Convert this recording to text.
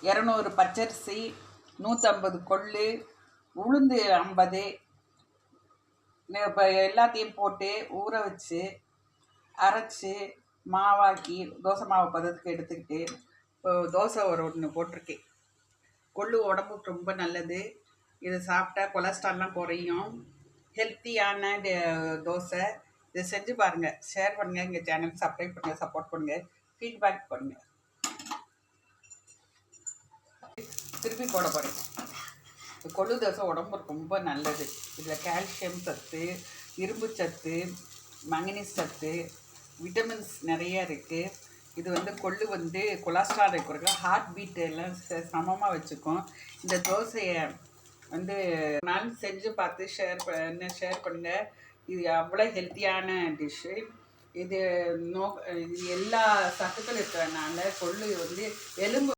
200 பச்சரிசி, 150 கொள்ளு, உளுந்து 50. இப்போ எல்லாத்தையும் போட்டு ஊற வச்சு அரைச்சி மாவாக்கி தோசை மாவு பதத்துக்கு எடுத்துக்கிட்டு இப்போ தோசை ஒன்று போட்டிருக்கேன். கொள்ளு உடம்புக்கு ரொம்ப நல்லது. இது சாப்பிட்டா கொலஸ்ட்ரால்லாம் குறையும். ஹெல்த்தியான தோசை. இதை செஞ்சு பாருங்கள், ஷேர் பண்ணுங்கள், எங்கள் சேனலுக்கு சப்ஸ்கிரைப் பண்ணுங்கள், சப்போர்ட் பண்ணுங்கள், ஃபீட்பேக் பண்ணுங்கள். திருப்பி போட போகிறேன். கொள்ளு தோசை உடம்புக்கு ரொம்ப நல்லது. இதில் கால்சியம் சத்து, இரும்பு சத்து, மங்கனீஸ் சத்து, விட்டமின்ஸ் நிறைய இருக்குது. இது கொள்ளு கொலஸ்ட்ராலை குறைக்க, ஹார்ட் பீட் எல்லாம் சமமாக வச்சுக்கும். இந்த தோசையை நாள் செஞ்சு பார்த்து ஷேர் பண்ணுங்கள். இது அவ்வளோ ஹெல்த்தியான டிஷ்ஷு. இது எல்லா சத்துக்கள் இருக்கிறதுனால கொள்ளு எலும்பு